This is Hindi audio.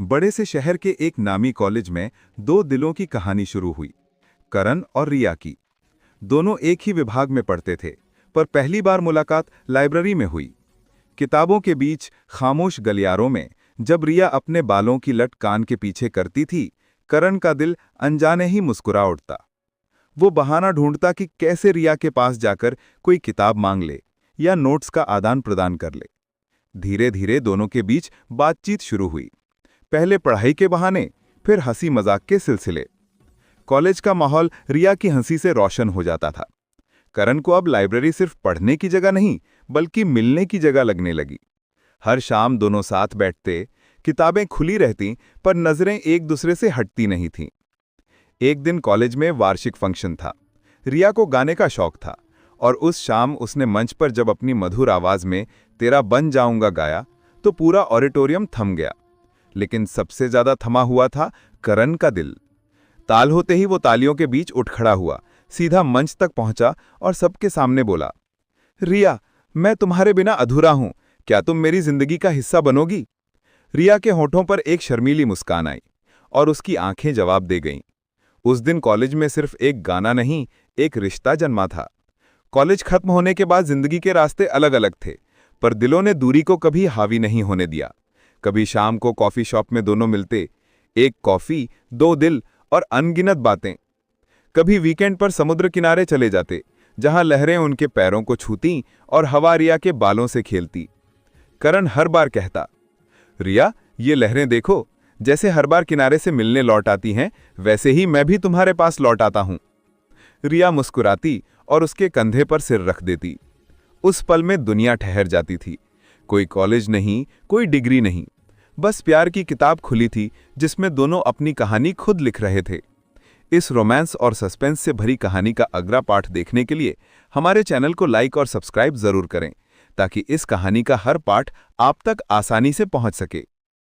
बड़े से शहर के एक नामी कॉलेज में दो दिलों की कहानी शुरू हुई। करण और रिया की। दोनों एक ही विभाग में पढ़ते थे, पर पहली बार मुलाकात लाइब्रेरी में हुई। किताबों के बीच खामोश गलियारों में जब रिया अपने बालों की लट कान के पीछे करती थी, करण का दिल अनजाने ही मुस्कुरा उठता। वो बहाना ढूंढता कि कैसे रिया के पास जाकर कोई किताब मांग ले या नोट्स का आदान प्रदान कर ले। धीरे धीरे दोनों के बीच बातचीत शुरू हुई, पहले पढ़ाई के बहाने, फिर हंसी मजाक के सिलसिले। कॉलेज का माहौल रिया की हंसी से रोशन हो जाता था। करण को अब लाइब्रेरी सिर्फ पढ़ने की जगह नहीं, बल्कि मिलने की जगह लगने लगी। हर शाम दोनों साथ बैठते, किताबें खुली रहती, पर नजरें एक दूसरे से हटती नहीं थीं। एक दिन कॉलेज में वार्षिक फंक्शन था। रिया को गाने का शौक था, और उस शाम उसने मंच पर जब अपनी मधुर आवाज में तेरा बन जाऊंगा गाया, तो पूरा ऑडिटोरियम थम गया। लेकिन सबसे ज्यादा थमा हुआ था करण का दिल। ताल होते ही वो तालियों के बीच उठ खड़ा हुआ, सीधा मंच तक पहुंचा और सबके सामने बोला, रिया, मैं तुम्हारे बिना अधूरा हूं, क्या तुम मेरी जिंदगी का हिस्सा बनोगी? रिया के होठों पर एक शर्मीली मुस्कान आई, और उसकी आंखें जवाब दे गईं। उस दिन कॉलेज में सिर्फ एक गाना नहीं, एक रिश्ता जन्मा था। कॉलेज खत्म होने के बाद जिंदगी के रास्ते अलग अलग थे, पर दिलों ने दूरी को कभी हावी नहीं होने दिया। कभी शाम को कॉफी शॉप में दोनों मिलते, एक कॉफी, दो दिल और अनगिनत बातें। कभी वीकेंड पर समुद्र किनारे चले जाते, जहां लहरें उनके पैरों को छूतीं और हवा रिया के बालों से खेलती। करण हर बार कहता, रिया, ये लहरें देखो, जैसे हर बार किनारे से मिलने लौट आती हैं, वैसे ही मैं भी तुम्हारे पास लौट आता हूं। रिया मुस्कुराती और उसके कंधे पर सिर रख देती। उस पल में दुनिया ठहर जाती थी। कोई कॉलेज नहीं, कोई डिग्री नहीं, बस प्यार की किताब खुली थी, जिसमें दोनों अपनी कहानी खुद लिख रहे थे। इस रोमांस और सस्पेंस से भरी कहानी का अगला पार्ट देखने के लिए हमारे चैनल को लाइक और सब्सक्राइब जरूर करें, ताकि इस कहानी का हर पार्ट आप तक आसानी से पहुंच सके।